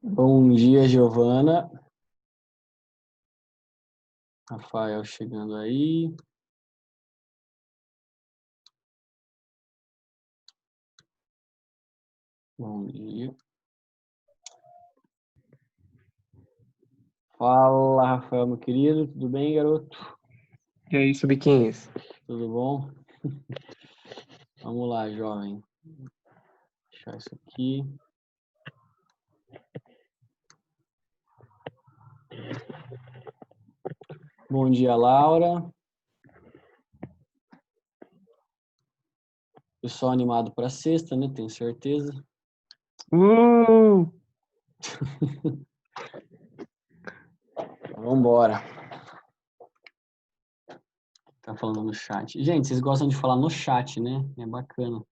Bom dia, Giovana. Rafael chegando aí. Bom dia. Fala, Rafael, meu querido. Tudo bem, garoto? E aí, sub-15? Tudo bom? Vamos lá, jovem. Vou deixar isso aqui. Bom dia, Laura. Pessoal animado para sexta, né? Tenho certeza. Vamos embora. Tá falando no chat. Gente, vocês gostam de falar no chat, né? É bacana.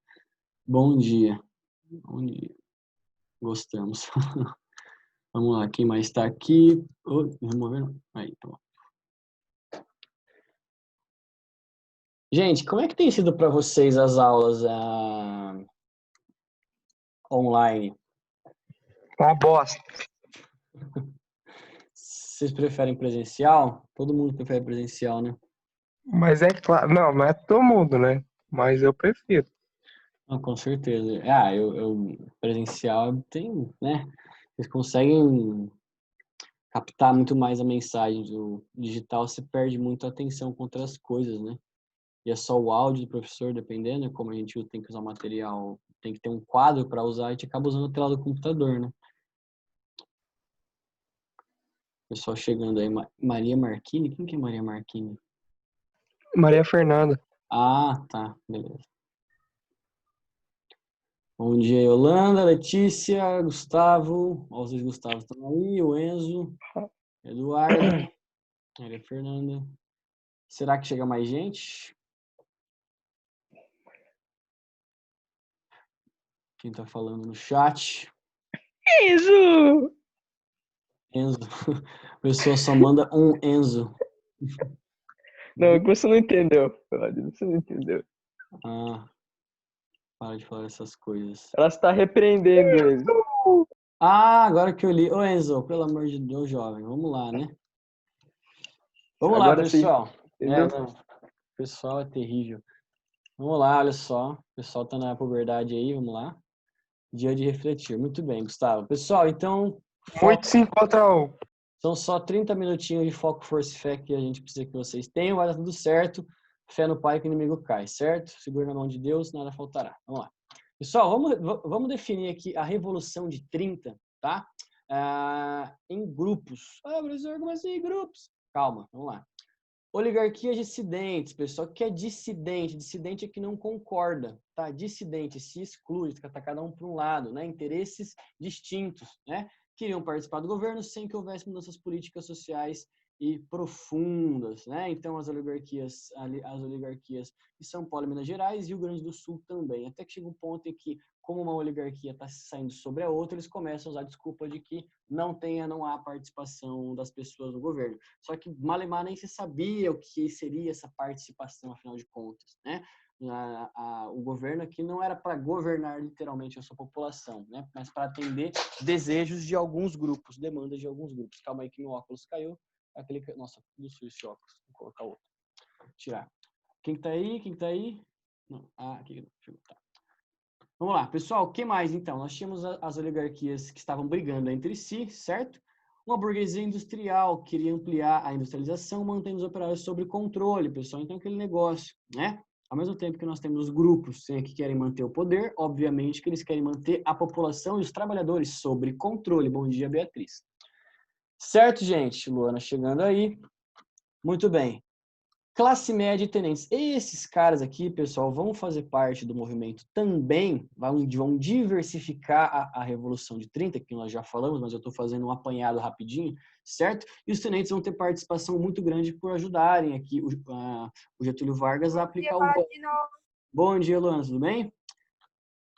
Bom dia. Bom dia. Gostamos. Vamos lá, quem mais está aqui? Remover? Aí, tá bom. Gente, como é que tem sido para vocês as aulas online? Uma bosta. Vocês preferem presencial? Todo mundo prefere presencial, né? Mas é claro, não é todo mundo, né? Mas eu prefiro. Não, com certeza. Eu presencial tem, né? Vocês conseguem captar muito mais a mensagem. Do digital você perde muito a atenção com outras coisas, né? E é só o áudio do professor, dependendo, como a gente tem que usar material, tem que ter um quadro para usar, a gente acaba usando a tela do computador, né? Pessoal chegando aí. Maria Marquini? Quem que é Maria Marquini? Maria Fernanda. Ah, tá. Beleza. Bom dia, Yolanda, Letícia, Gustavo. Ó, os Gustavos estão aí. O Enzo, Eduardo, Maria Fernanda. Será que chega mais gente? Quem tá falando no chat? Isso! Enzo. A pessoa só manda um Enzo. Não, você não entendeu. Você não entendeu. Ah, para de falar essas coisas. Ela está repreendendo ele. Ah, agora que eu li. Ô, Enzo, pelo amor de Deus, jovem. Vamos lá, né? Vamos lá, Agora sim, pessoal. entendeu? Não. O pessoal é terrível. Vamos lá, olha só. O pessoal tá na puberdade aí, vamos lá. Dia de refletir. Muito bem, Gustavo. Pessoal, então, Muito foco. 5-1. São só 30 minutinhos de foco, força e fé que a gente precisa que vocês tenham. Vai dar tudo certo. Fé no Pai que o inimigo cai, certo? Segura na mão de Deus, nada faltará. Vamos lá. Pessoal, vamos definir aqui a Revolução de 30, tá? Em grupos. Professor, como assim em grupos? Calma, vamos lá. Oligarquias dissidentes, pessoal que é dissidente. Dissidente é que não concorda, tá? Dissidente se exclui, tá cada um para um lado, né? Interesses distintos, né? Queriam participar do governo sem que houvesse mudanças políticas, sociais e profundas, né? Então as oligarquias de São Paulo e Minas Gerais e Rio Grande do Sul também. Até que chega um ponto em que, como uma oligarquia está saindo sobre a outra, eles começam a usar a desculpa de que não há participação das pessoas no governo. Só que Malemar nem se sabia o que seria essa participação, afinal de contas, né? O governo aqui não era para governar literalmente a sua população, né? Mas para atender desejos de alguns grupos, demandas de alguns grupos. Calma aí que meu óculos caiu. Nossa, tudo sujo esse óculos. Vou colocar outro. Tirar. Quem tá aí? Quem tá aí? Não. Aqui. Tá. Vamos lá, pessoal. O que mais, então? Nós tínhamos as oligarquias que estavam brigando entre si, certo? Uma burguesia industrial queria ampliar a industrialização, mantendo os operários sob controle, pessoal. Então, aquele negócio, né? Ao mesmo tempo que nós temos os grupos que querem manter o poder, obviamente que eles querem manter a população e os trabalhadores sob controle. Bom dia, Beatriz. Certo, gente? Luana chegando aí. Muito bem. Classe média e tenentes. Esses caras aqui, pessoal, vão fazer parte do movimento também, vão diversificar a Revolução de 30, que nós já falamos, mas eu estou fazendo um apanhado rapidinho, certo? E os tenentes vão ter participação muito grande por ajudarem aqui o Getúlio Vargas a aplicar o... Bom dia, Luana, tudo bem?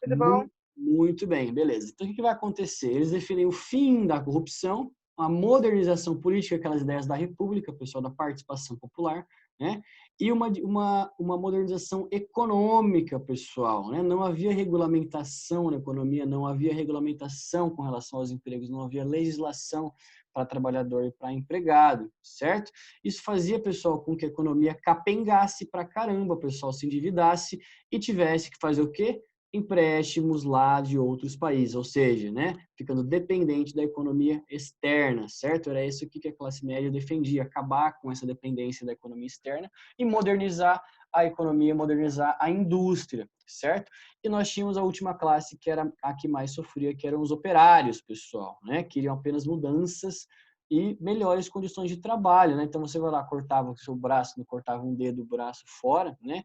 Tudo bom? Muito bem, beleza. Então, o que vai acontecer? Eles definem o fim da corrupção, a modernização política, aquelas ideias da república, pessoal, da participação popular, né? E uma modernização econômica, pessoal, né? Não havia regulamentação na economia, não havia regulamentação com relação aos empregos, não havia legislação para trabalhador e para empregado, certo? Isso fazia, pessoal, com que a economia capengasse para caramba, o pessoal se endividasse e tivesse que fazer o quê? Empréstimos lá de outros países, ou seja, né, ficando dependente da economia externa, certo? Era isso que a classe média defendia, acabar com essa dependência da economia externa e modernizar a economia, modernizar a indústria, certo? E nós tínhamos a última classe, que era a que mais sofria, que eram os operários, pessoal, né? Queriam apenas mudanças e melhores condições de trabalho, né? Então você vai lá, cortava o seu braço, cortava um dedo do braço fora, né?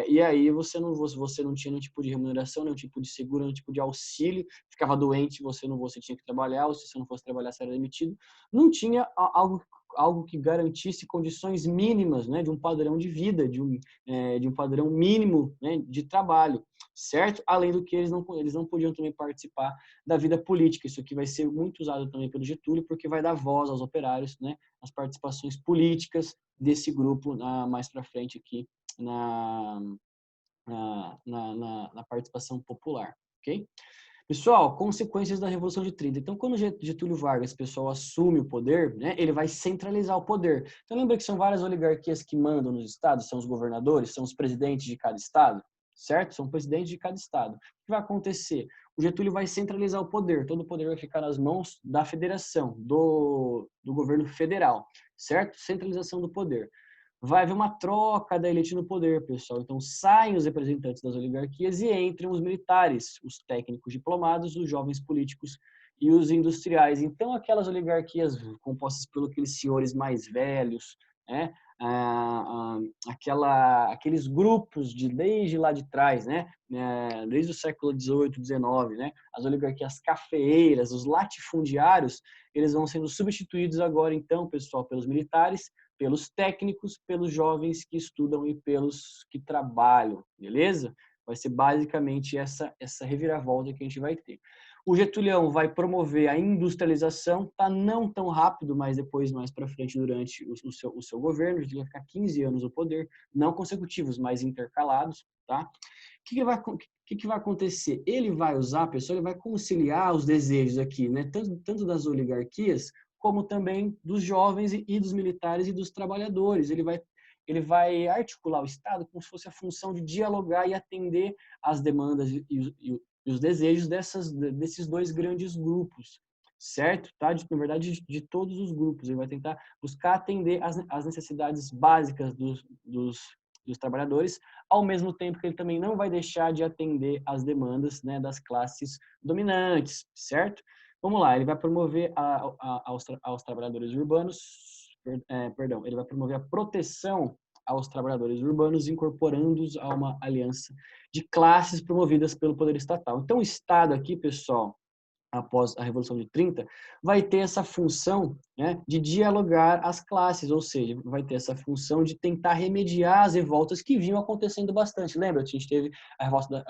E aí você não tinha nenhum tipo de remuneração, nenhum tipo de seguro, nenhum tipo de auxílio, ficava doente, você tinha que trabalhar, ou se você não fosse trabalhar, você era demitido. Não tinha algo que garantisse condições mínimas, né, de um padrão de vida, de um padrão mínimo, né, de trabalho, certo? Além do que eles não podiam também participar da vida política. Isso aqui vai ser muito usado também pelo Getúlio, porque vai dar voz aos operários, né, as participações políticas desse grupo mais para frente aqui na, na participação popular, ok? Pessoal, consequências da Revolução de 30. Então, quando Getúlio Vargas, pessoal, assume o poder, né, ele vai centralizar o poder. Então, lembra que são várias oligarquias que mandam nos estados, são os governadores, são os presidentes de cada estado, certo? São presidentes de cada estado. O que vai acontecer? O Getúlio vai centralizar o poder, todo o poder vai ficar nas mãos da federação, do governo federal, certo? Centralização do poder. Vai haver uma troca da elite no poder, pessoal. Então, saem os representantes das oligarquias e entram os militares, os técnicos diplomados, os jovens políticos e os industriais. Então, aquelas oligarquias compostas por aqueles senhores mais velhos, né? Aqueles grupos desde lá de trás, né? Desde o século XVIII, XIX, né? As oligarquias cafeeiras, os latifundiários, eles vão sendo substituídos agora, então, pessoal, pelos militares, pelos técnicos, pelos jovens que estudam e pelos que trabalham, beleza? Vai ser basicamente essa reviravolta que a gente vai ter. O Getúlio vai promover a industrialização, tá não tão rápido, mas depois, mais para frente, durante o seu governo, ele vai ficar 15 anos no poder, não consecutivos, mas intercalados, tá? O que vai acontecer? Ele vai usar, pessoal, ele vai conciliar os desejos aqui, né? Tanto das oligarquias, como também dos jovens e dos militares e dos trabalhadores. Ele vai articular o Estado como se fosse a função de dialogar e atender às demandas e os desejos desses dois grandes grupos, certo? Tá? Na verdade, de todos os grupos. Ele vai tentar buscar atender às necessidades básicas dos trabalhadores, ao mesmo tempo que ele também não vai deixar de atender às demandas, né, das classes dominantes, certo? Vamos lá, ele vai promover aos trabalhadores urbanos, ele vai promover a proteção aos trabalhadores urbanos, incorporando-os a uma aliança de classes promovidas pelo poder estatal. Então, o Estado aqui, pessoal, após a Revolução de 30, vai ter essa função, né, de dialogar as classes, ou seja, vai ter essa função de tentar remediar as revoltas que vinham acontecendo bastante. Lembra? A gente teve a revolta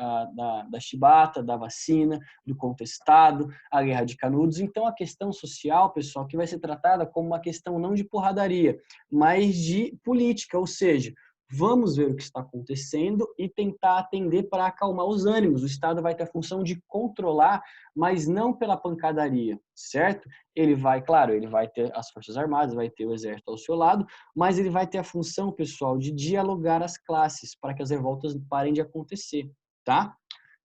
da chibata, da vacina, do contestado, a guerra de Canudos. Então, a questão social, pessoal, que vai ser tratada como uma questão não de porradaria, mas de política, ou seja, vamos ver o que está acontecendo e tentar atender para acalmar os ânimos. O Estado vai ter a função de controlar, mas não pela pancadaria, certo? Ele vai, claro, ele vai ter as Forças Armadas, vai ter o Exército ao seu lado, mas ele vai ter a função, pessoal, de dialogar as classes para que as revoltas parem de acontecer, tá?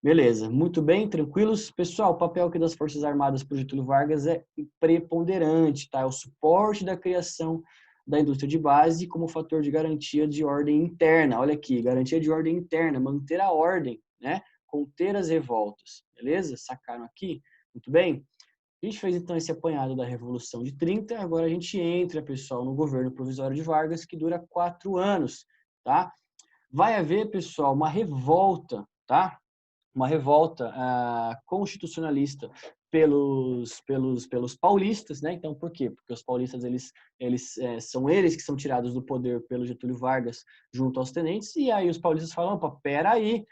Beleza, muito bem, tranquilos? Pessoal, o papel aqui das Forças Armadas por Getúlio Vargas é preponderante, tá? É o suporte da criação da indústria de base como fator de garantia de ordem interna. Olha aqui, garantia de ordem interna, manter a ordem, né? Conter as revoltas, beleza? Sacaram aqui? Muito bem? A gente fez então esse apanhado da Revolução de 30, agora a gente entra, pessoal, no governo provisório de Vargas, que dura 4 anos, tá? Vai haver, pessoal, uma revolta, tá? Uma revolta constitucionalista pelos paulistas, né? Então, por quê? Porque os paulistas, são eles que são tirados do poder pelo Getúlio Vargas junto aos tenentes, e aí os paulistas falam, opa, peraí,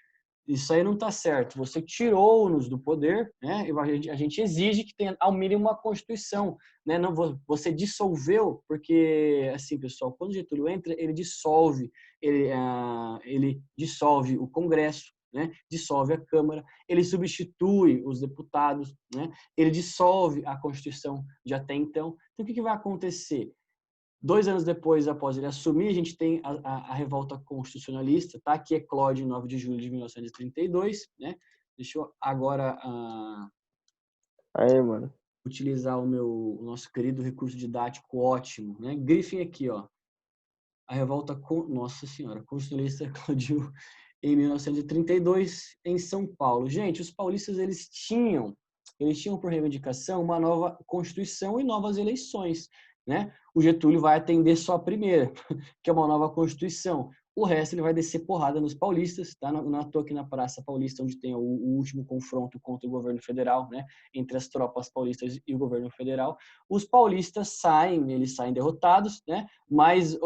isso aí não está certo. Você tirou-nos do poder, né? E a gente exige que tenha, ao mínimo, uma Constituição, né? Não, você dissolveu, porque, assim, pessoal, quando Getúlio entra, ele dissolve o Congresso, né? Dissolve a Câmara, ele substitui os deputados, né? Ele dissolve a Constituição de até então. Então, o que vai acontecer? 2 anos depois, após ele assumir, a gente tem a revolta constitucionalista, tá? Que eclode em 9 de julho de 1932, né? Deixa eu agora Aí, mano. utilizar o nosso querido recurso didático ótimo, né? Grifem aqui, ó. A revolta, nossa senhora, constitucionalista eclodiu em 1932 em São Paulo. Gente, os paulistas, eles tinham por reivindicação uma nova Constituição e novas eleições, né? O Getúlio vai atender só a primeira, que é uma nova Constituição. O resto ele vai descer porrada nos paulistas, tá? Não à toa aqui na Praça Paulista, onde tem o último confronto contra o governo federal, né? Entre as tropas paulistas e o governo federal. Os paulistas eles saem derrotados, né? Mas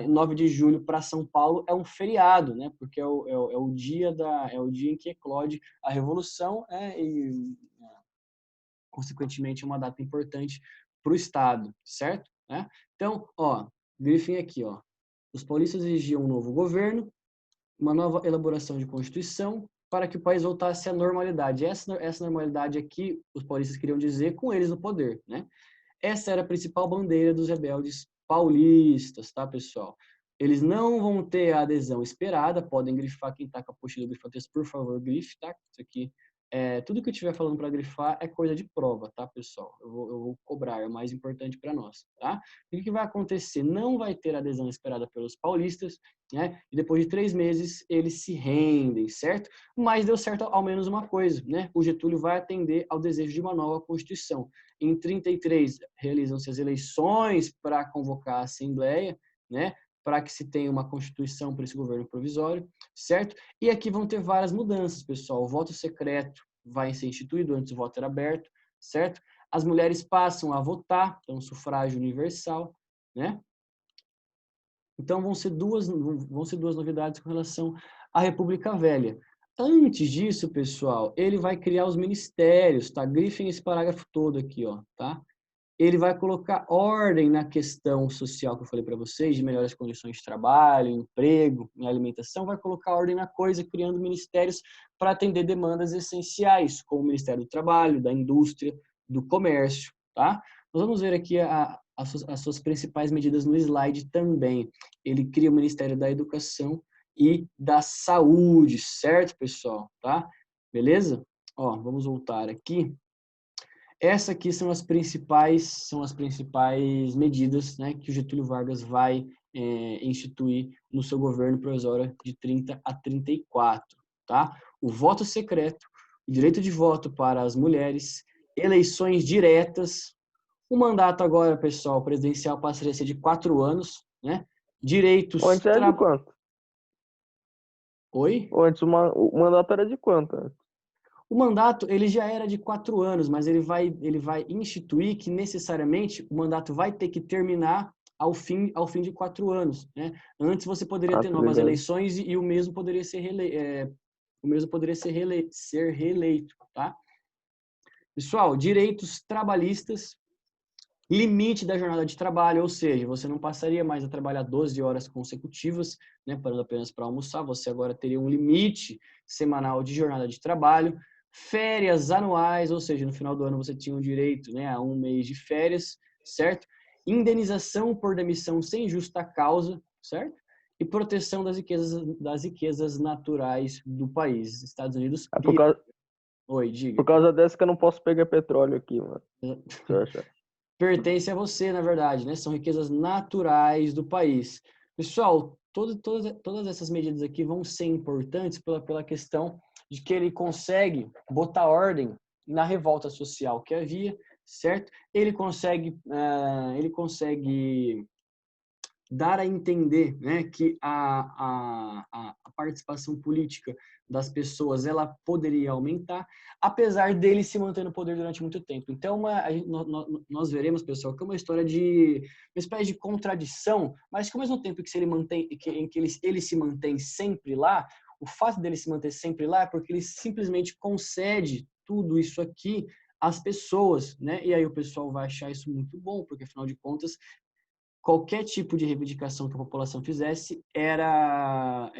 9 de julho para São Paulo é um feriado, né? Porque é o dia em que eclode a Revolução, e consequentemente é uma data importante para o Estado, certo? Né? Então, ó, grifem aqui, ó. Os paulistas exigiam um novo governo, uma nova elaboração de Constituição, para que o país voltasse à normalidade. Essa normalidade aqui, os paulistas queriam dizer com eles no poder, né? Essa era a principal bandeira dos rebeldes paulistas, tá, pessoal? Eles não vão ter a adesão esperada, podem grifar, quem tá com a apostila do grifotexto, por favor, grife, tá? Isso aqui, tudo que eu estiver falando para grifar é coisa de prova, tá, pessoal? Eu vou cobrar, é o mais importante para nós, tá? O que vai acontecer? Não vai ter adesão esperada pelos paulistas, né? E depois de 3 meses, eles se rendem, certo? Mas deu certo ao menos uma coisa, né? O Getúlio vai atender ao desejo de uma nova Constituição. Em 33, realizam-se as eleições para convocar a Assembleia, né? Para que se tenha uma Constituição para esse governo provisório, certo? E aqui vão ter várias mudanças, pessoal. O voto secreto vai ser instituído, antes o voto era aberto, certo? As mulheres passam a votar, então sufrágio universal, né? Então vão ser duas novidades com relação à República Velha. Antes disso, pessoal, ele vai criar os ministérios, tá? Grifem esse parágrafo todo aqui, ó, tá? Ele vai colocar ordem na questão social que eu falei para vocês, de melhores condições de trabalho, emprego, alimentação, vai colocar ordem na coisa, criando ministérios para atender demandas essenciais, como o Ministério do Trabalho, da Indústria, do Comércio, tá? Nós vamos ver aqui as suas principais medidas no slide também. Ele cria o Ministério da Educação e da Saúde, certo, pessoal? Tá? Beleza? Ó, vamos voltar aqui. Essa aqui são as principais medidas, né, que o Getúlio Vargas vai instituir no seu governo provisório de 30 a 34, tá? O voto secreto, o direito de voto para as mulheres, eleições diretas, o mandato agora, pessoal, presidencial passaria a ser de 4 anos, né? Direitos... Antes era de quanto? Oi? Antes o mandato era de quanto? O mandato, ele já era de 4 anos, mas ele vai instituir que necessariamente o mandato vai ter que terminar ao fim de 4 anos, né? Antes você poderia ter novas eleições e o mesmo poderia ser reeleito, tá? Pessoal, direitos trabalhistas, limite da jornada de trabalho, ou seja, você não passaria mais a trabalhar 12 horas consecutivas, né, parando apenas para almoçar, você agora teria um limite semanal de jornada de trabalho, férias anuais, ou seja, no final do ano você tinha um direito, né, a 1 mês de férias, certo? Indenização por demissão sem justa causa, certo? E proteção das riquezas naturais do país. Estados Unidos... Oi, diga. Por causa dessa que eu não posso pegar petróleo aqui, mano. Pertence a você, na verdade, né? São riquezas naturais do país. Pessoal, todas essas medidas aqui vão ser importantes pela questão de que ele consegue botar ordem na revolta social que havia, certo? Ele consegue dar a entender, né, que a participação política das pessoas ela poderia aumentar, apesar dele se manter no poder durante muito tempo. Então, nós veremos, pessoal, que é uma história de uma espécie de contradição, mas que ao mesmo tempo que ele se mantém sempre lá, o fato dele se manter sempre lá é porque ele simplesmente concede tudo isso aqui às pessoas, né? E aí o pessoal vai achar isso muito bom, porque afinal de contas, qualquer tipo de reivindicação que a população fizesse era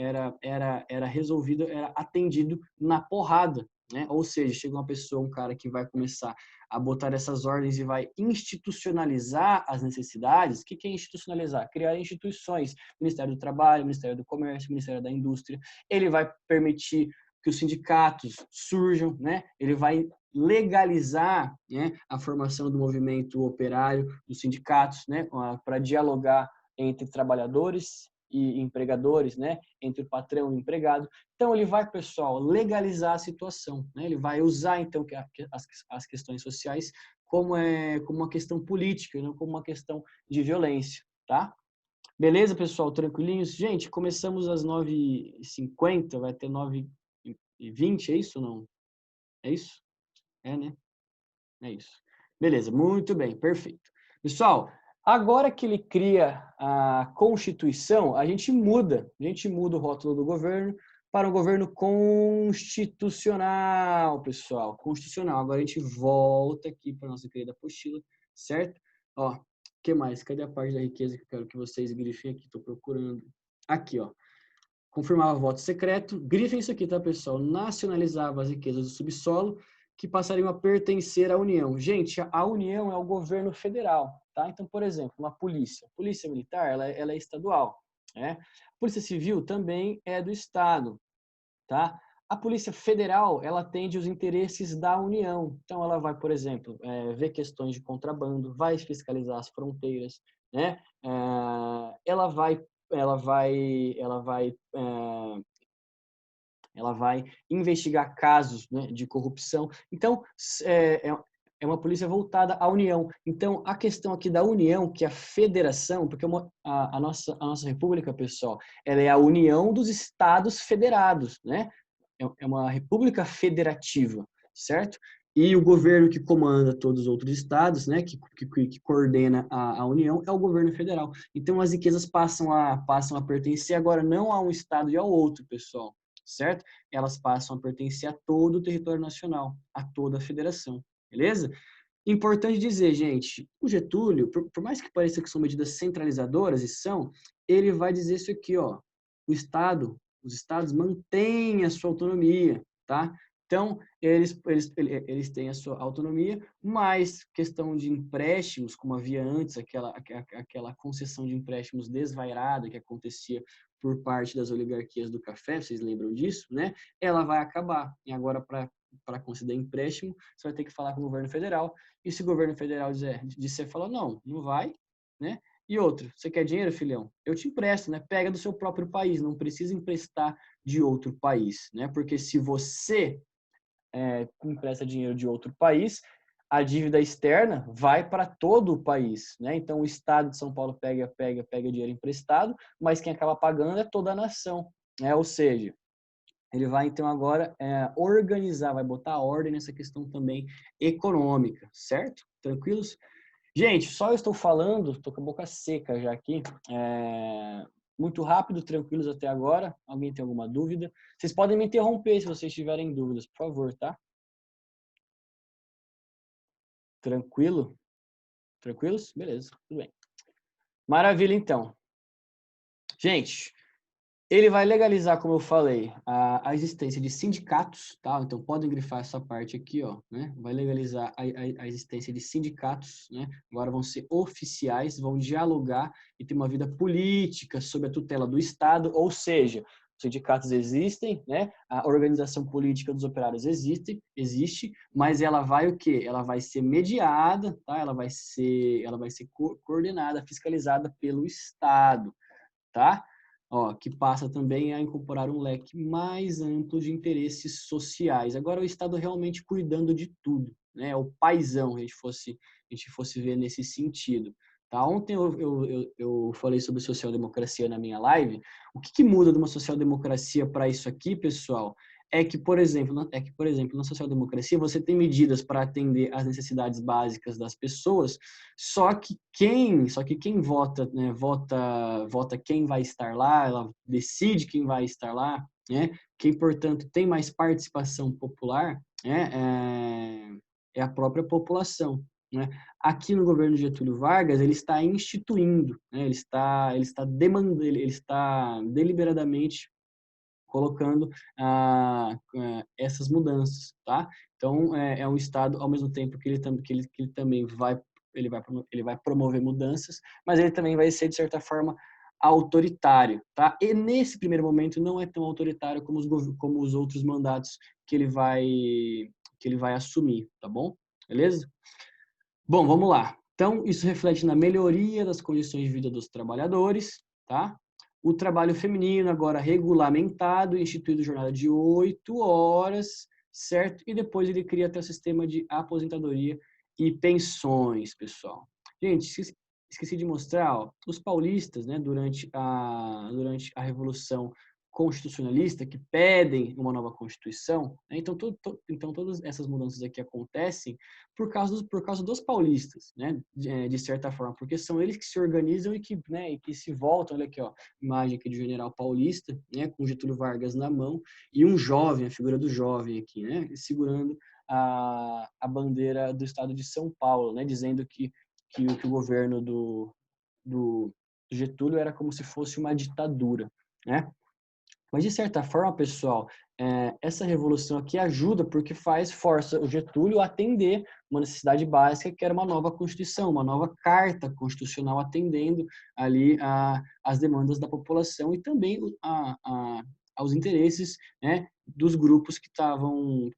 resolvido, era atendido na porrada, né? Ou seja, chega uma pessoa, um cara que vai começar a botar essas ordens e vai institucionalizar as necessidades. O que é institucionalizar? Criar instituições, Ministério do Trabalho, Ministério do Comércio, Ministério da Indústria. Ele vai permitir que os sindicatos surjam, né? Ele vai legalizar, né, a formação do movimento operário, dos sindicatos, né, para dialogar entre trabalhadores e empregadores, né, entre o patrão e o empregado. Então, ele vai, pessoal, legalizar a situação, né? Ele vai usar, então, as questões sociais como uma questão política, não como uma questão de violência, tá? Beleza, pessoal? Tranquilinhos? Gente, começamos às 9h50, vai ter 9h20, é isso ou não? É isso? É, né? É isso. Beleza, muito bem, perfeito. Pessoal, agora que ele cria a Constituição, a gente muda o rótulo do governo para um governo constitucional, pessoal, constitucional. Agora a gente volta aqui para a nossa querida apostila, certo? Ó, o que mais? Cadê a parte da riqueza que eu quero que vocês grifem aqui? Estou procurando. Aqui, ó. Confirmava voto secreto. Grifem isso aqui, tá, pessoal? Nacionalizava as riquezas do subsolo, que passariam a pertencer à União. Gente, a União é o governo federal, tá? Então, por exemplo, uma polícia. Polícia militar, ela é estadual, né? A Polícia Civil também é do Estado, tá? A Polícia Federal, ela atende os interesses da União. Então, ela vai, por exemplo, ver questões de contrabando, vai fiscalizar as fronteiras, né? Ela vai investigar casos, né, de corrupção. Então, é uma polícia voltada à União. Então, a questão aqui da União, que é a federação, porque a nossa república, pessoal, ela é a união dos estados federados, né? É uma república federativa, certo? E o governo que comanda todos os outros estados, né, que coordena a União, é o governo federal. Então, as riquezas passam a pertencer agora não a um estado e ao outro, pessoal, certo? Elas passam a pertencer a todo o território nacional, a toda a federação, beleza? Importante dizer, gente, o Getúlio, por mais que pareça que são medidas centralizadoras, e são, ele vai dizer isso aqui, ó, os estados mantêm a sua autonomia, tá? Então, eles têm a sua autonomia, mas questão de empréstimos, como havia antes, aquela concessão de empréstimos desvairada que acontecia por parte das oligarquias do café, vocês lembram disso, né? Ela vai acabar. E agora, para conceder empréstimo, você vai ter que falar com o governo federal. E se o governo federal disser, fala, não vai, né? E outro, você quer dinheiro, filhão? Eu te empresto, né? Pega do seu próprio país, não precisa emprestar de outro país, né? Porque se você empresta dinheiro de outro país, a dívida externa vai para todo o país, né? Então, o Estado de São Paulo pega dinheiro emprestado, mas quem acaba pagando é toda a nação, né? Ou seja, ele vai, então, agora organizar, vai botar ordem nessa questão também econômica, certo? Tranquilos? Gente, só eu estou falando, estou com a boca seca já aqui, muito rápido, tranquilos até agora. Alguém tem alguma dúvida? Vocês podem me interromper se vocês tiverem dúvidas, por favor, tá? Tranquilo? Tranquilos? Beleza, tudo bem. Maravilha, então. Gente, ele vai legalizar, como eu falei, a existência de sindicatos, tá? Então, podem grifar essa parte aqui, ó, né? Vai legalizar a existência de sindicatos, né? Agora vão ser oficiais, vão dialogar e ter uma vida política sob a tutela do Estado, ou seja, os sindicatos existem, né? A organização política dos operários existe, mas ela vai o quê? Ela vai ser mediada, tá? Ela vai ser coordenada, fiscalizada pelo Estado, tá? Ó, que passa também a incorporar um leque mais amplo de interesses sociais. Agora o Estado realmente cuidando de tudo, né? O paizão, a gente fosse ver nesse sentido. Tá? Ontem eu falei sobre social-democracia na minha live. O que muda de uma social-democracia para isso aqui, pessoal? É que, por exemplo, na social-democracia você tem medidas para atender às necessidades básicas das pessoas, só que quem vota, né, vota quem vai estar lá, ela decide quem vai estar lá, né? Quem, portanto, tem mais participação popular, né? É a própria população, né? Aqui no governo Getúlio Vargas, ele está instituindo, né? Ele está demandando, ele está deliberadamente colocando essas mudanças, tá? Então, é um Estado, ao mesmo tempo que ele também ele vai promover mudanças, mas ele também vai ser, de certa forma, autoritário, tá? E nesse primeiro momento não é tão autoritário como os outros mandatos que ele vai assumir, tá bom? Beleza? Bom, vamos lá. Então, isso reflete na melhoria das condições de vida dos trabalhadores, tá? O trabalho feminino agora regulamentado, instituído jornada de 8 horas, certo? E depois ele cria até o sistema de aposentadoria e pensões, pessoal. Gente, esqueci de mostrar, ó, os paulistas, né, durante a Revolução Constitucionalista, que pedem uma nova Constituição, né? Então todas essas mudanças aqui acontecem por causa dos paulistas, né, de certa forma, porque são eles que se organizam e que se voltam. Olha aqui, ó, imagem aqui do general paulista, né, com Getúlio Vargas na mão, e um jovem, a figura do jovem aqui, né, segurando a bandeira do estado de São Paulo, né, dizendo que o governo do Getúlio era como se fosse uma ditadura, né? Mas, de certa forma, pessoal, essa revolução aqui ajuda porque força o Getúlio a atender uma necessidade básica, que era uma nova Constituição, uma nova carta constitucional atendendo ali as demandas da população e também aos interesses, né, dos grupos que estavam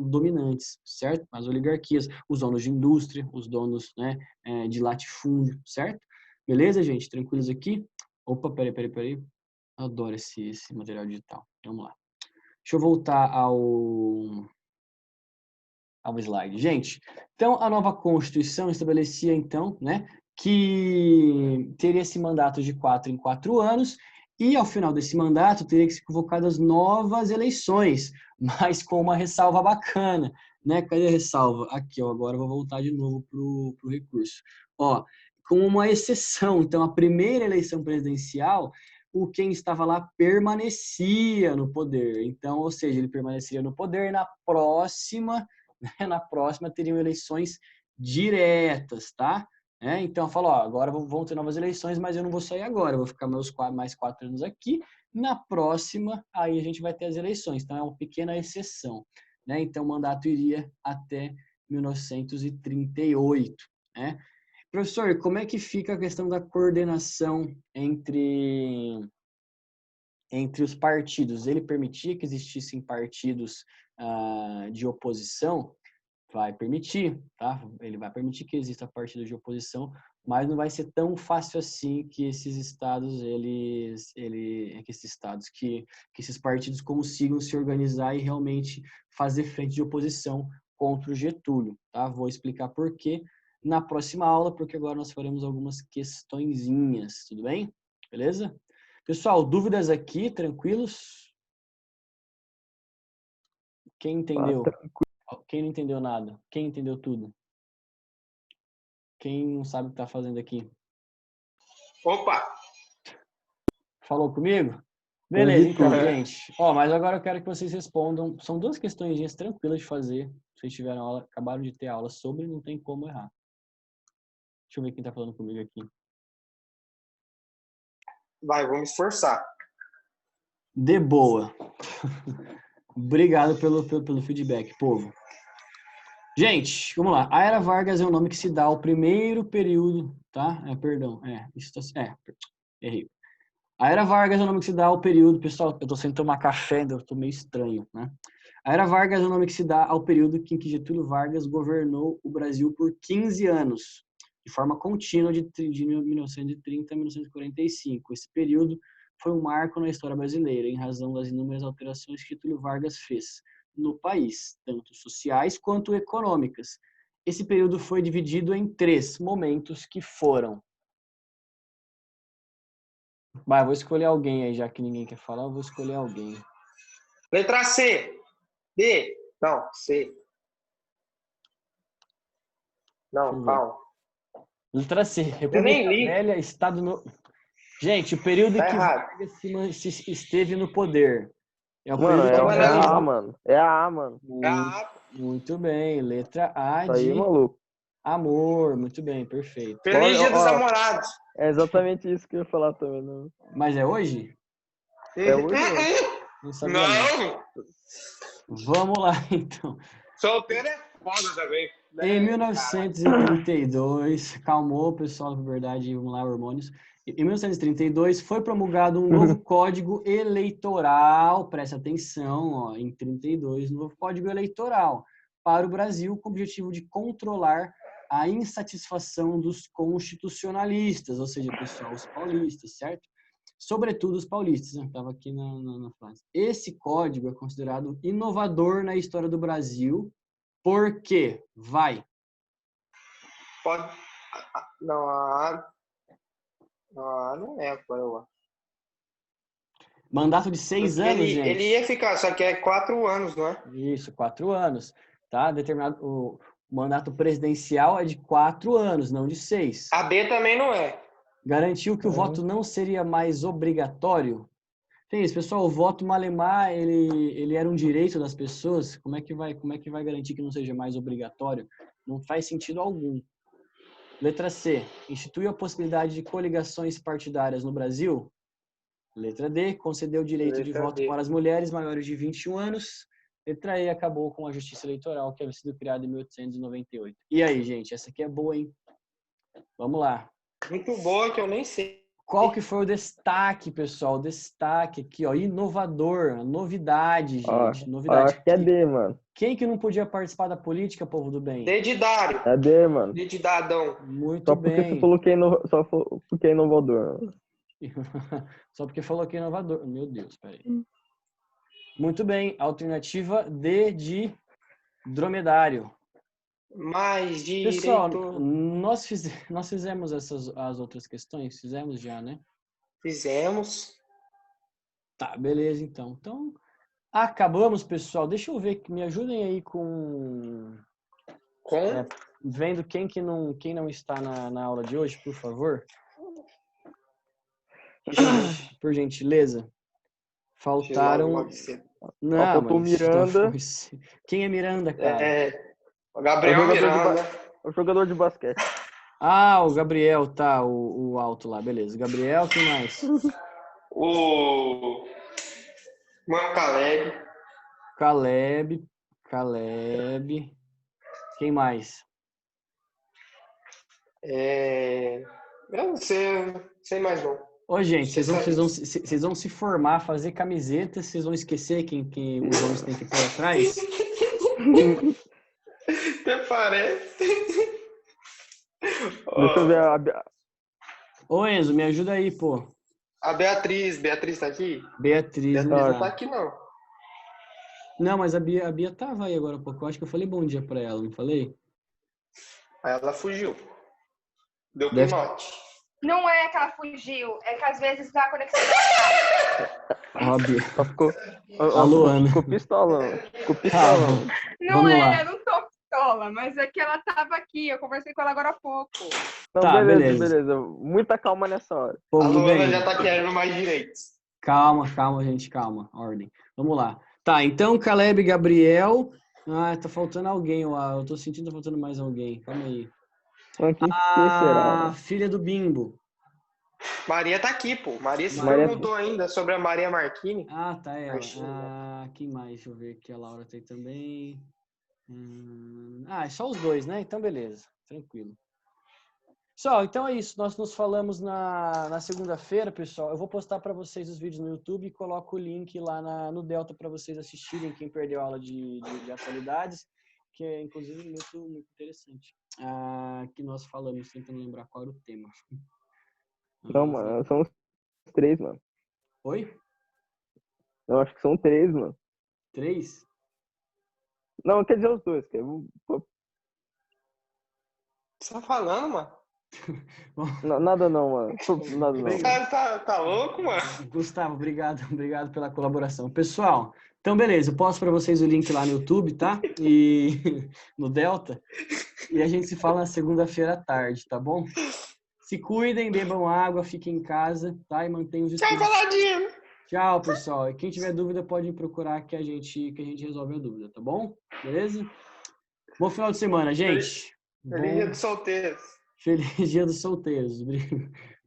dominantes, certo? As oligarquias, os donos de indústria, os donos, né, de latifúndio, certo? Beleza, gente? Tranquilos aqui? Opa, peraí. Adoro esse material digital. Vamos lá. Deixa eu voltar ao slide. Gente, então a nova Constituição estabelecia, então, né, que teria esse mandato de 4 em 4 anos e, ao final desse mandato, teria que ser convocadas novas eleições, mas com uma ressalva bacana, né? Cadê a ressalva? Aqui, ó, agora eu vou voltar de novo pro recurso. Ó, com uma exceção. Então, a primeira eleição presidencial, quem estava lá permanecia no poder. Então, ou seja, ele permaneceria no poder na próxima teriam eleições diretas, tá? Então, falou, agora vão ter novas eleições, mas eu não vou sair agora, eu vou ficar mais 4 anos aqui. Na próxima, aí a gente vai ter as eleições. Então, é uma pequena exceção, né? Então, o mandato iria até 1938, né? Professor, como é que fica a questão da coordenação entre os partidos? Ele permitia que existissem partidos de oposição? Vai permitir, tá? Ele vai permitir que exista partido de oposição, mas não vai ser tão fácil assim que esses estados, que esses partidos consigam se organizar e realmente fazer frente de oposição contra o Getúlio, tá? Vou explicar por quê na próxima aula, porque agora nós faremos algumas questõezinhas, tudo bem? Beleza? Pessoal, dúvidas aqui, tranquilos? Quem entendeu? Quem não entendeu nada? Quem entendeu tudo? Quem não sabe o que está fazendo aqui? Opa! Falou comigo? Beleza, então, gente. Mas agora eu quero que vocês respondam. São 2 questões tranquilas de fazer. Vocês tiveram aula, acabaram de ter aula sobre, não tem como errar. Deixa eu ver quem está falando comigo aqui. Vai, vou me esforçar. De boa. Obrigado pelo feedback, povo. Gente, vamos lá. A Era Vargas é o nome que se dá ao primeiro período, tá? Errei. A Era Vargas é o nome que se dá ao período, pessoal, eu tô sem tomar café, eu tô meio estranho, né? A Era Vargas é o nome que se dá ao período em que Getúlio Vargas governou o Brasil por 15 anos, de forma contínua de 1930 a 1945. Esse período foi um marco na história brasileira, em razão das inúmeras alterações que Getúlio Vargas fez no país, tanto sociais quanto econômicas. Esse período foi dividido em 3 momentos que foram. Vou escolher alguém aí, já que ninguém quer falar, eu vou escolher alguém. Letra C. D. Não, C. Não, calma. Letra C. Eu nem República li. Velha, Estado Novo. Gente, o período em Tá que errado. Vargas esteve no poder. É o Mano, período que é Mano, a Vargas... A, mano. É a A, mano. Muito bem. Letra A Isso aí, de maluco. amor. Muito bem, perfeito. Feliz Dia dos Ó, Namorados. é exatamente isso que eu ia falar também. Não. Mas é hoje? É hoje, mano. Não sabia não. Não! Vamos lá, então. Solteiro é foda também. Em Né, 1932, calmou o pessoal da verdade, vamos lá, hormônios. Em 1932 foi promulgado um novo Código Eleitoral, presta atenção, ó, em 32, novo Código Eleitoral para o Brasil com o objetivo de controlar a insatisfação dos constitucionalistas, ou seja, pessoal, os paulistas, certo? Sobretudo os paulistas, né? Estava aqui na frase. Esse código é considerado inovador na história do Brasil. Por quê? Vai. Pode. Não, a não é, pô, eu acho. Mandato de 6 Porque anos, gente. ele ia ficar, só que é 4 anos, não é? Isso, 4 anos. Tá? Determinado, o mandato presidencial é de 4 anos, não de 6. A B também não é. Garantiu que o voto não seria mais obrigatório. Tem isso, pessoal, o voto malemar, ele era um direito das pessoas. Como é que vai garantir que não seja mais obrigatório? Não faz sentido algum. Letra C. Institui a possibilidade de coligações partidárias no Brasil. Letra D. Concedeu o direito de Letra voto D. para as mulheres maiores de 21 anos. Letra E. Acabou com a justiça eleitoral, que havia sido criada em 1898. E aí, gente? Essa aqui é boa, hein? Vamos lá. Muito boa que eu nem sei. Qual que foi o destaque, pessoal? O destaque aqui, ó. Inovador. Novidade, Ó, gente. eu Novidade. acho que é D, mano. Quem que não podia participar da política, povo do bem? Dedidário. É D, mano. Dedidadão. Muito Só porque você bem. falou que é porque é inovador. Mano. Só porque falou que é inovador. Meu Deus, peraí. Muito bem. Alternativa D de dromedário. Mais Pessoal, direito. nós fizemos as outras questões? Fizemos já, né? Fizemos. Tá, beleza, então. Então, acabamos, pessoal. Deixa eu ver, me ajudem aí com... Com. vendo quem não está na aula de hoje, por favor. Por gentileza. Faltaram... Logo cedo. Não, faltou mas... Miranda. Quem é Miranda, cara? O Gabriel Miranda. O jogador de basquete. Ah, o Gabriel, tá, o alto lá, beleza. Gabriel, quem mais? O Mano Caleb. Caleb. Quem mais? Eu não sei mais não. Ô, gente, vocês vão se formar, fazer camiseta, vocês vão esquecer quem os homens têm que pôr atrás? Até parece. Deixa eu ver Ô, Enzo, me ajuda aí, pô. A Beatriz tá aqui? Beatriz Beatriz não não tá aqui, não. Não, mas a Bia tava aí agora há pouco. Eu acho que eu falei bom dia pra ela, não falei? Aí ela fugiu. Deu Deve- pinote. Não é que ela fugiu, é que às vezes a conexão Ó, a Bia. Só ficou. A Luana. Ficou pistola, mano. Ficou Tá, pistola. mano. não Vamos é, lá. eu não tô pistola, mas é que ela tava aqui, eu conversei com ela agora há pouco. Então, Tá, beleza. Muita calma nessa hora. A Povo do Luana bem. já tá querendo mais direitos. Calma, gente, calma. Ordem. Vamos lá. Tá, então, Caleb, Gabriel. Ah, tá faltando alguém, eu tô sentindo que tá faltando mais alguém. Calma aí. Mano, quem será? A Mano? filha do Bimbo. Maria tá aqui, pô. Maria se Maria- perguntou ainda sobre a Maria Marquini. Ah, tá ela. Marchinha. Ah, quem mais? Deixa eu ver aqui. A Laura tem também. É só os dois, né? Então, beleza. Tranquilo. Pessoal, então é isso. Nós nos falamos na segunda-feira, pessoal. Eu vou postar para vocês os vídeos no YouTube e coloco o link lá no Delta para vocês assistirem, quem perdeu a aula de atualidades, que é, inclusive, muito, muito interessante. Que nós falamos, tentando lembrar qual era o tema. Não, mano, são os 3, mano. Oi? Eu acho que são 3, mano. 3? Não, quer dizer os 2. Que O que você tá falando, mano? nada não, mano. Nada não. Esse cara tá louco, mano? Gustavo, obrigado pela colaboração. Pessoal, então beleza, eu posto para vocês o link lá no YouTube, tá? E no Delta. E a gente se fala na segunda-feira à tarde, tá bom? Se cuidem, bebam água, fiquem em casa, tá? E mantenham os Tchau, estudos. coladinho. Tchau, pessoal. E quem tiver dúvida pode me procurar que a gente resolve a dúvida, tá bom? Beleza? Bom final de semana, gente. Feliz dia Bom, dos solteiros. feliz dia dos solteiros.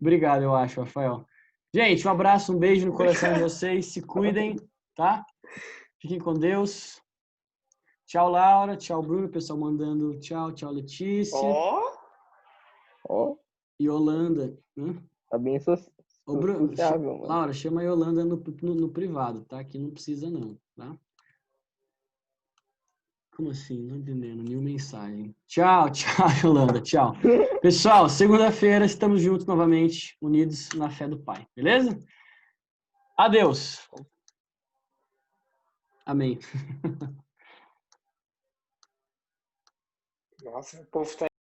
Obrigado, eu acho, Rafael. Gente, um abraço, um beijo no coração de vocês. Se cuidem, tá? Fiquem com Deus. Tchau, Laura. Tchau, Bruno. Pessoal mandando tchau. Tchau, Letícia. Ó, Ó, E Yolanda. tá bem Ô, Bruno, sociável, mano. Laura, chama a Yolanda no privado, tá? Aqui não precisa não, tá? Como assim? Não entendendo. Nenhuma mensagem. Tchau, tchau, Yolanda. Tchau. Pessoal, segunda-feira estamos juntos novamente, unidos na fé do Pai. Beleza? Adeus. Amém. nossa, o povo tá